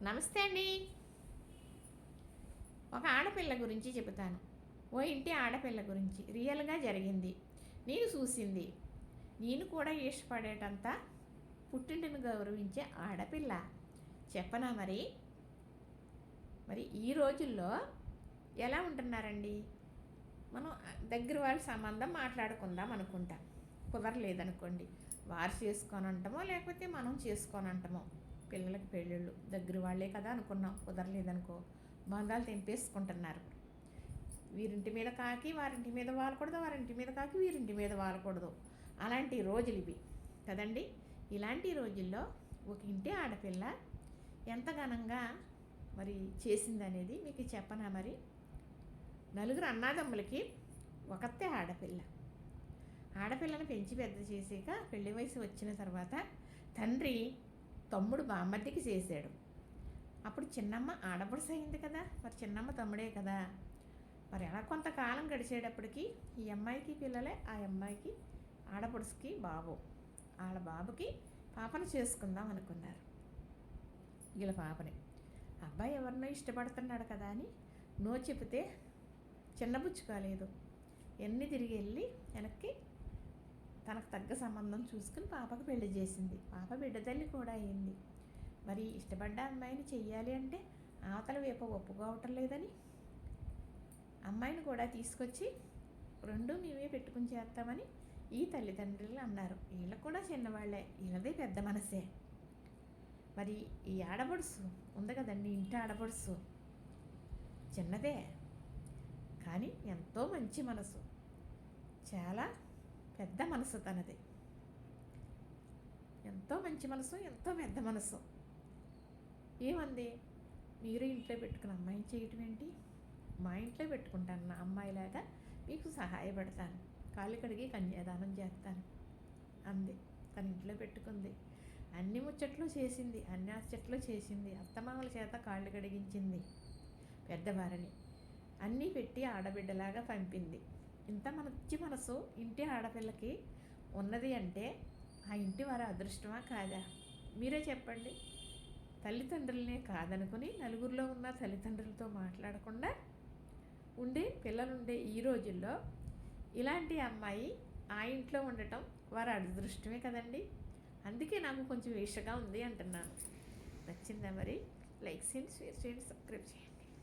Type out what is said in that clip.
నమస్తే అండి. ఒక ఆడపిల్ల గురించి చెబుతాను. ఓ ఇంటి ఆడపిల్ల గురించి రియల్గా జరిగింది. నేను చూసింది. నేను కూడా ఇష్టపడేటంత పుట్టింటిని గౌరవించే ఆడపిల్ల. చెప్పనా మరి? మరి ఈ రోజుల్లో ఎలా ఉంటున్నారండి? మనం దగ్గర వాళ్ళ సంబంధం మాట్లాడుకుందాం అనుకుంటాం. కుదరలేదనుకోండి, వారు చేసుకొని అంటామో లేకపోతే మనం చేసుకొని అంటామో. పిల్లలకి పెళ్ళిళ్ళు దగ్గర వాళ్ళే కదా అనుకున్నాం, కుదరలేదనుకో బంధాలు తెంపేసుకుంటున్నారు. వీరింటి మీద కాకి వారింటి మీద వాలకూడదు, వారింటి మీద కాకి వీరింటి మీద వాలకూడదు. అలాంటి రోజులు ఇవి కదండి. ఇలాంటి రోజుల్లో ఒక ఇంటి ఆడపిల్ల ఎంత ఘనంగా మరి చేసిందనేది మీకు చెప్పనా మరి? నలుగురు అన్నాదమ్ములకి ఒకతే ఆడపిల్ల. ఆడపిల్లను పెంచి పెద్ద చేసాక పెళ్లి వయసు వచ్చిన తర్వాత తండ్రి తమ్ముడు బామ్మర్దికి చేశాడు. అప్పుడు చిన్నమ్మ ఆడపడుసు అయింది కదా, మరి చిన్నమ్మ తమ్ముడే కదా. మరి అలా కొంతకాలం గడిచేటప్పటికి ఈ అమ్మాయికి పిల్లలే, ఆ అమ్మాయికి ఆడపడుసుకి బాబు. వాళ్ళ బాబుకి పాపను చేసుకుందాం అనుకున్నారు. వీళ్ళ పాపని అబ్బాయి ఎవరినో ఇష్టపడుతున్నాడు కదా అని నో చెబితే చిన్నబుచ్చుకోలేదు. ఎన్ని తిరిగి వెళ్ళి వెనక్కి తనకు తగ్గ సంబంధం చూసుకుని పాపకు పెళ్లి చేసింది. పాప బిడ్డ తల్లి కూడా అయింది. మరి ఇష్టపడ్డ అమ్మాయిని చెయ్యాలి అంటే అవతల వైపు ఒప్పుకోవటం లేదని అమ్మాయిని కూడా తీసుకొచ్చి రెండు మేమే పెట్టుకుని చేస్తామని ఈ తల్లిదండ్రులు అన్నారు. వీళ్ళు కూడా చిన్నవాళ్లే, వీళ్ళదే పెద్ద మనసే. మరి ఈ ఆడపడుసు ఉంది కదండి, ఇంటి ఆడపడుసు చిన్నదే కానీ ఎంతో మంచి మనసు, చాలా పెద్ద మనసు తనది. ఎంతో మంచి మనసు, ఎంతో పెద్ద మనసు. ఏమంది, మీరు ఇంట్లో పెట్టుకుని అమ్మాయిని చేయటం ఏంటి? మా ఇంట్లో పెట్టుకుంటాను, నా అమ్మాయిలాగా మీకు సహాయపడతాను, కాళ్ళు కడిగి కన్యాదానం చేస్తాను అంది. తన ఇంట్లో పెట్టుకుంది. అన్ని ముచ్చట్లు చేసింది, అన్ని అచ్చట్లు చేసింది. అత్తమామల చేత కాళ్ళు కడిగించింది. పెద్దవారిని అన్నీ పెట్టి ఆడబిడ్డలాగా పంపింది. ఇంత మంచి మనసు ఇంటి ఆడపిల్లకి ఉన్నది అంటే ఆ ఇంటి వారి అదృష్టమా కాదా? మీరే చెప్పండి. తల్లిదండ్రులనే కాదనుకుని నలుగురిలో ఉన్న తల్లిదండ్రులతో మాట్లాడకుండా ఉండే పిల్లలుండే ఈ రోజుల్లో ఇలాంటి అమ్మాయి ఆ ఇంట్లో ఉండటం వారి అదృష్టమే కదండి. అందుకే నాకు కొంచెం వేషగా ఉంది అంటున్నాను. నచ్చిందా మరి? లైక్ చేయండి, షేర్ చేయండి, సబ్స్క్రైబ్ చేయండి.